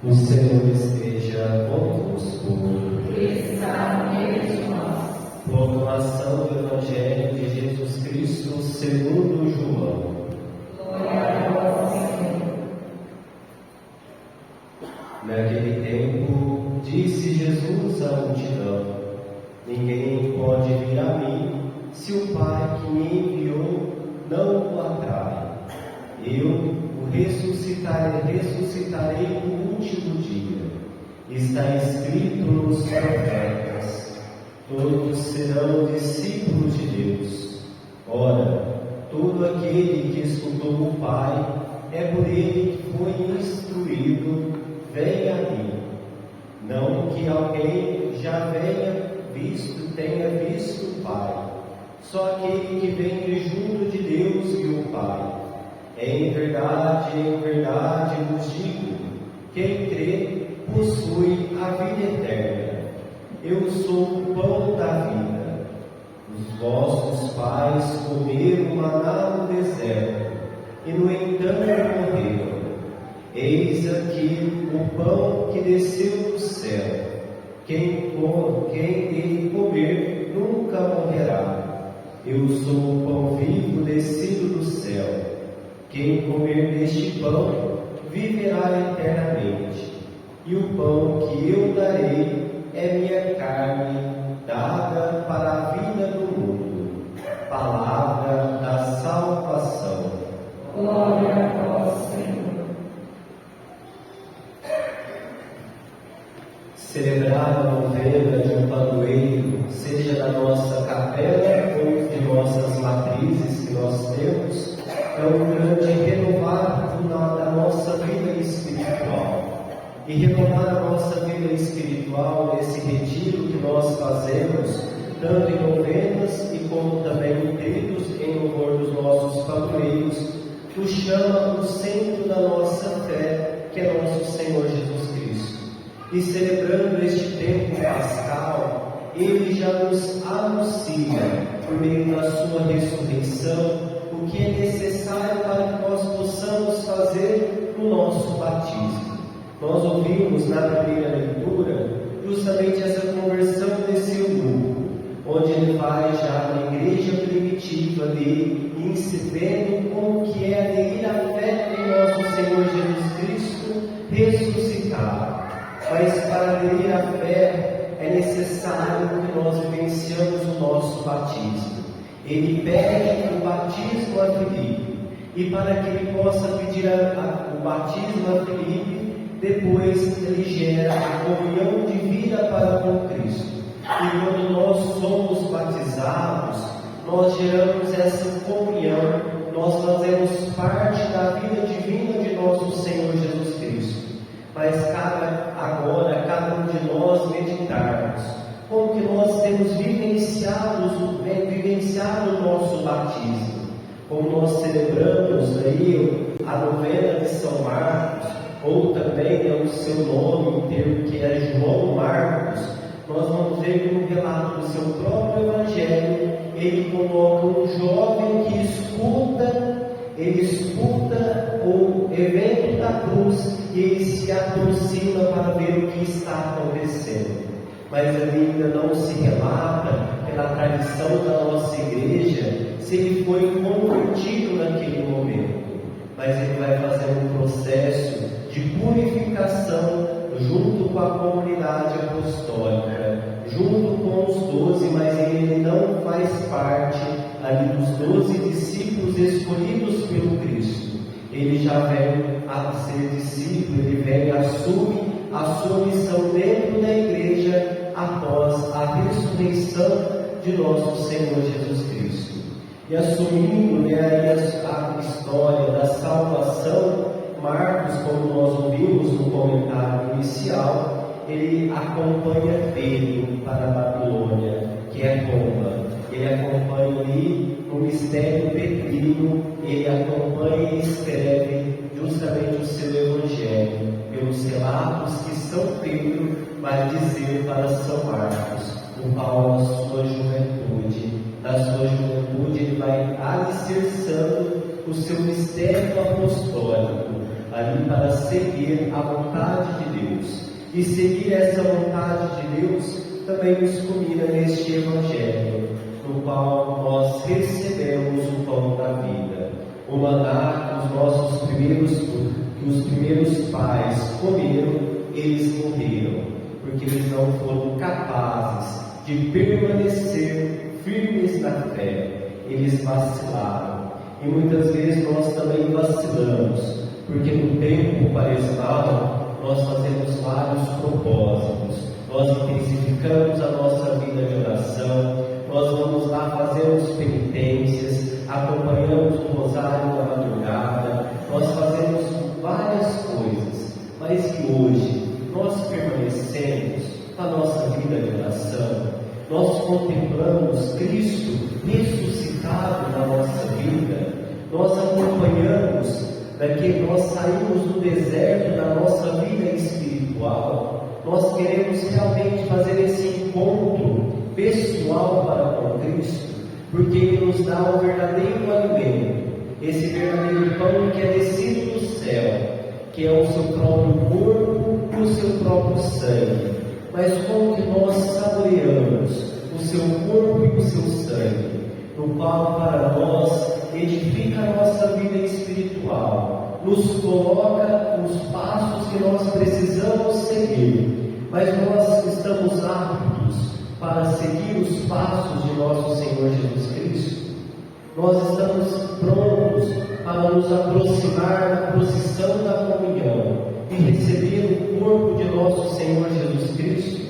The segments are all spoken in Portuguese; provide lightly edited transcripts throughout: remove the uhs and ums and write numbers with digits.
O Senhor esteja convosco. Está no meio de nós. Proclamação do Evangelho de Jesus Cristo segundo João. Glória a vós, Senhor. Naquele tempo, disse Jesus à multidão: Ninguém pode vir a mim se o Pai que me enviou não o atrai. Eu o ressuscitarei no último dia. Está escrito nos profetas: todos serão discípulos de Deus. Ora, todo aquele que escutou o Pai, é por ele que foi instruído, vem a mim. Não que alguém já tenha visto o Pai, só aquele que vem junto de Deus e o Pai. Em verdade vos digo: quem crê possui a vida eterna. Eu sou o pão da vida. Os vossos pais comeram maná no deserto, e no entanto morreram. Eis aqui o pão que desceu do céu. Quem dele comer nunca morrerá. Eu sou o pão vivo descido do céu. Quem comer deste pão viverá eternamente. E o pão que eu darei é minha carne, dada para a vida do mundo. Palavra da salvação. Glória a vós, Senhor. Celebrar a novena de um padroeiro, seja da nossa capela ou de nossas matrizes que nós temos, é um grande renovar da nossa vida espiritual. E renovar a nossa vida espiritual nesse retiro que nós fazemos, tanto em novenas e como também em tridos em louvor dos nossos padroeiros, nos chama o centro da nossa fé, que é nosso Senhor Jesus Cristo. E celebrando este tempo pascal, Ele já nos anuncia, por meio da sua ressurreição, o que é necessário para que nós possamos fazer no nosso batismo. Nós ouvimos na primeira leitura justamente essa conversão desse eunuco, onde ele vai já na igreja primitiva ali, incebendo como que é aderir à fé em nosso Senhor Jesus Cristo ressuscitado. Mas para aderir à fé é necessário que nós vivenciamos o nosso batismo. Ele pede o batismo a Filipe, e para que ele possa pedir o batismo a Filipe, depois ele gera a comunhão de vida para com Cristo. E quando nós somos batizados, nós geramos essa comunhão, nós fazemos parte da vida divina de nosso Senhor Jesus Cristo. Mas cabe agora a cada um de nós meditarmos como que nós temos vivenciado o nosso batismo, como nós celebramos aí a novena de São Marcos, ou também o seu nome inteiro, que é João Marcos. Nós vamos ver que no relato do seu próprio Evangelho, ele coloca um jovem que escuta o evento da cruz e ele se aproxima para ver o que está acontecendo. Mas ali ainda não se relata, pela tradição da nossa igreja, se ele foi convertido naquele momento. Mas ele vai fazer um processo de purificação junto com a comunidade apostólica, junto com os 12, mas ele não faz parte ali dos 12 discípulos escolhidos pelo Cristo. Ele já vem a ser discípulo, ele vem e assume a sua missão dentro da igreja após a ressurreição de nosso Senhor Jesus Cristo. E assumindo a história da salvação, Marcos, como nós ouvimos no comentário inicial, ele acompanha Pedro para a Babilônia, que é Roma. Ele acompanha ali o mistério petrino, ele acompanha e escreve justamente o seu Evangelho, pelos relatos que São Pedro vai dizer para São Marcos, o Paulo da sua juventude. Da sua juventude ele vai alicerçando o seu mistério apostólico, ali para seguir a vontade de Deus. E seguir essa vontade de Deus também nos culmina neste Evangelho, no qual nós recebemos o pão da vida, o maná que os primeiros pais comeram, eles morreram, porque eles não foram capazes de permanecer firmes na fé, eles vacilaram. E muitas vezes nós também vacilamos, porque no tempo quaresmal nós fazemos vários propósitos, nós intensificamos a nossa vida de oração, nós vamos lá, fazemos penitências, acompanhamos o rosário da madrugada, nós fazemos várias coisas, mas que hoje nós permanecemos na nossa vida de oração, nós contemplamos Cristo ressuscitado na nossa vida, nós acompanhamos nós saímos do deserto da nossa vida espiritual, nós queremos realmente fazer esse encontro pessoal para com Cristo, porque Ele nos dá o verdadeiro alimento, esse verdadeiro pão que é descido do céu, que é o seu próprio corpo e o seu próprio sangue. Mas como que nós saboreamos o seu corpo e o seu sangue, no qual para nós edifica a nossa vida espiritual, nos coloca nos passos que nós precisamos seguir, mas nós estamos aptos para seguir os passos de nosso Senhor Jesus Cristo. Nós estamos prontos para nos aproximar da procissão da comunhão e receber o corpo de nosso Senhor Jesus Cristo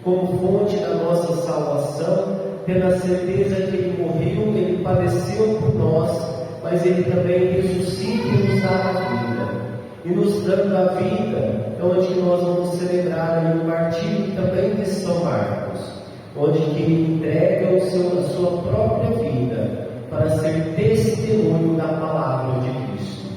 como fonte da nossa salvação, tendo a certeza que Ele morreu, Ele padeceu por nós, mas Ele também ressuscita e nos dá a vida. E nos dando a vida é onde nós vamos celebrar o martírio também de São Marcos, onde Ele entrega a sua própria vida para ser testemunho da palavra de Cristo.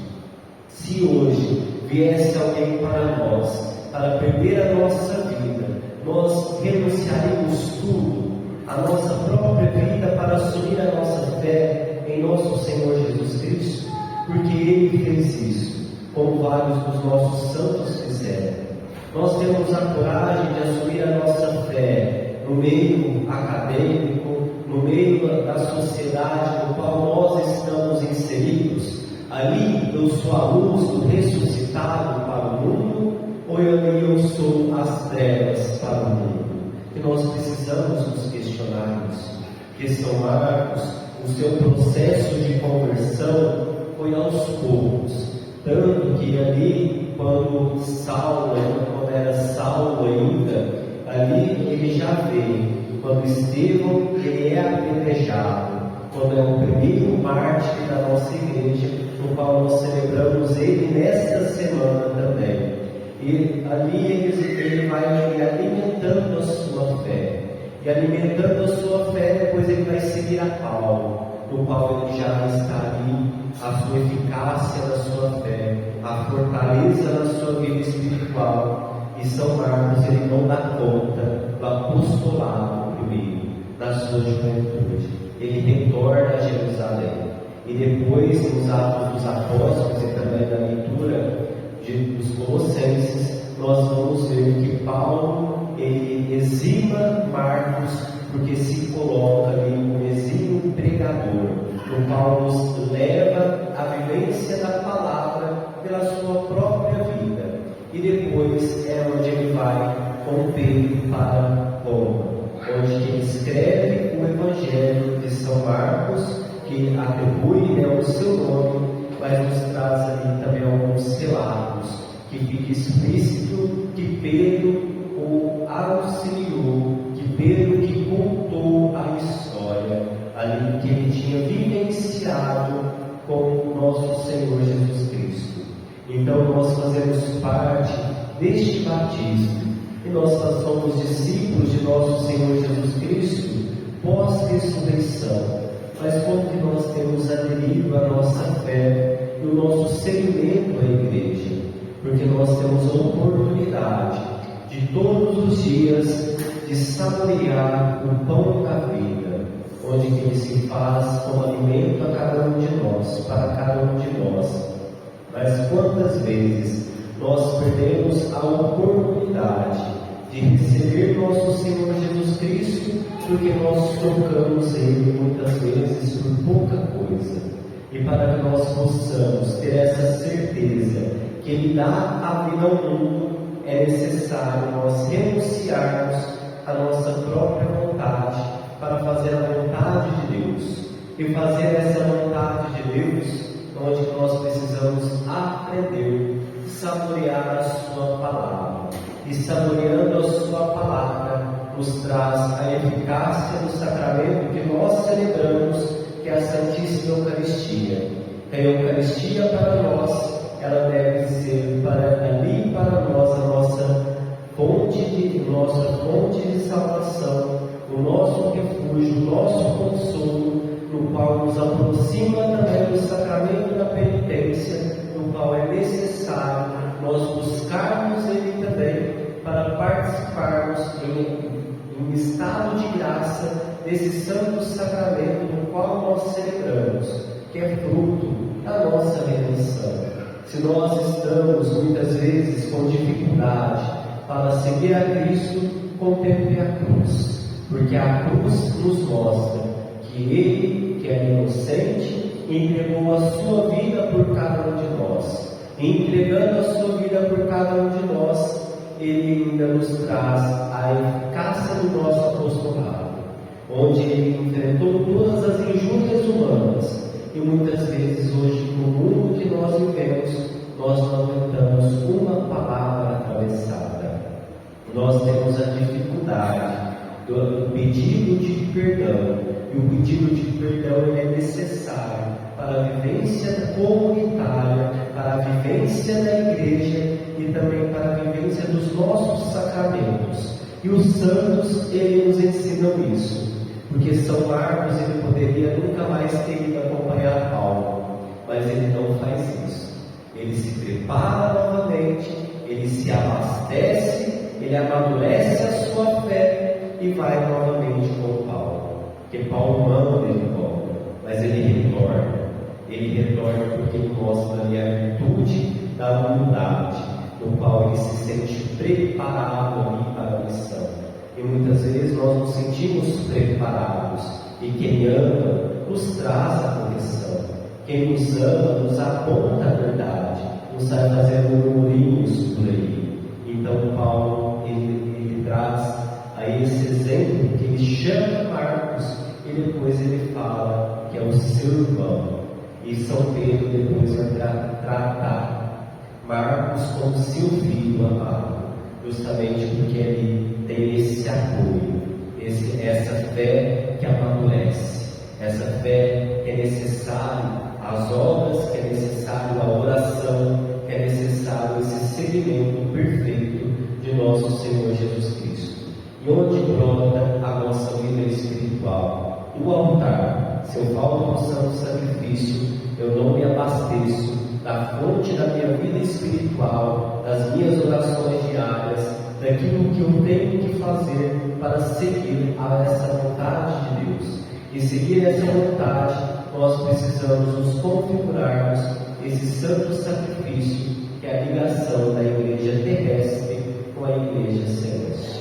Se hoje viesse alguém para nós, para perder a nossa vida, nós renunciaremos tudo, a nossa própria vida, para assumir a nossa fé em nosso Senhor Jesus Cristo, porque Ele fez isso, como vários dos nossos santos fizeram. Nós temos a coragem de assumir a nossa fé no meio acadêmico, no meio da sociedade no qual nós estamos inseridos. Ali eu sou a luz do ressuscitado para o mundo, ou ali eu sou as trevas para o mundo? E nós precisamos nos questionar isso. Que São Marcos, o seu processo de conversão foi aos poucos, tanto que ali, quando era Saulo ainda, ali ele já veio, quando Estevão ele é apedrejado, quando é o primeiro mártir da nossa igreja, no qual nós celebramos ele nesta semana também. E ali ele vai alimentando a sua fé. E alimentando a sua fé, depois ele vai seguir a Paulo, no qual ele já está ali, a sua eficácia da sua fé, a fortaleza da sua vida espiritual. E São Marcos, ele não dá conta do apostolado primeiro, da sua juventude. Ele retorna a Jerusalém. E depois, nos Atos dos Apóstolos e também na leitura dos Colossenses, nós vamos ver que Paulo, ele exima Marcos, porque se coloca ali como exímio pregador, no qual nos leva à vivência da palavra pela sua própria vida. E depois é onde ele vai com Pedro para Roma, onde ele escreve o Evangelho de São Marcos, que atribui o seu nome, mas nos traz ali também alguns relatos, que fica explícito que Pedro o auxiliou, que Pedro que contou a história ali que ele tinha vivenciado com o nosso Senhor Jesus Cristo. Então nós fazemos parte deste batismo e nós somos discípulos de nosso Senhor Jesus Cristo pós-ressurreição. Mas como que nós temos aderido à nossa fé e o nosso seguimento à igreja? Porque nós temos a oportunidade de todos os dias de saborear o pão da vida, onde ele se faz como alimento a cada um de nós, para cada um de nós. Mas quantas vezes nós perdemos a oportunidade de receber nosso Senhor Jesus Cristo porque nós tocamos Ele muitas vezes por pouca coisa. E para que nós possamos ter essa certeza que Ele dá a vida ao mundo, é necessário nós renunciarmos à nossa própria vontade para fazer a vontade de Deus. E fazer essa vontade de Deus, onde nós precisamos aprender, saborear a Sua palavra. E saboreando a Sua palavra, nos traz a eficácia do sacramento que nós celebramos, que é a Santíssima Eucaristia. A Eucaristia para nós, ela deve ser para nós a nossa fonte de salvação, o nosso refúgio, o nosso consolo, no qual nos aproxima também do sacramento da penitência, no qual é necessário nós buscarmos Ele também para participarmos em estado de graça desse santo sacramento no qual nós celebramos, que é fruto da nossa redenção. Se nós estamos muitas vezes com dificuldade para seguir a Cristo, contemple a cruz, porque a cruz nos mostra que Ele, que é inocente, entregou a sua vida por cada um de nós. E entregando a sua vida por cada um de nós, Ele ainda nos traz a eficácia do nosso apostolado, onde Ele enfrentou todas as injúrias humanas. E muitas vezes hoje, no mundo que nós vivemos, nós não aguentamos uma palavra atravessada. Nós temos a dificuldade do pedido de perdão. E o pedido de perdão ele é necessário para a vivência comunitária, para a vivência da igreja e também para a vivência dos nossos sacramentos. E os santos, eles nos ensinam isso. Porque São Marcos, ele poderia nunca mais ter ido acompanhar Paulo, mas ele não faz isso. Ele se prepara novamente, ele se abastece, ele amadurece a sua fé e vai novamente com Paulo. Porque Paulo manda ele volta, mas ele retorna. Ele retorna porque ele mostra ali a virtude da humildade, no qual ele se sente preparado ali para a missão. E muitas vezes nós nos sentimos preparados, e quem ama nos traz a correção. Quem nos ama nos aponta a verdade, não sai fazendo murmurinhos por aí. Então Paulo ele traz aí esse exemplo que ele chama Marcos e depois ele fala que é o seu irmão. E São Pedro depois vai tratar Marcos como seu filho amado, justamente porque ele tem esse apoio, essa fé que amadurece, essa fé que é necessário, as obras que é necessário, a oração que é necessário, esse seguimento perfeito de nosso Senhor Jesus Cristo. E onde brota a nossa vida espiritual? No altar. Se eu falto no santo sacrifício, eu não me abasteço da fonte da minha vida espiritual, das minhas orações diárias, daquilo que eu tenho que fazer para seguir a essa vontade de Deus. E seguir essa vontade, nós precisamos nos configurarmos esse santo sacrifício, que é a ligação da igreja terrestre com a igreja celeste.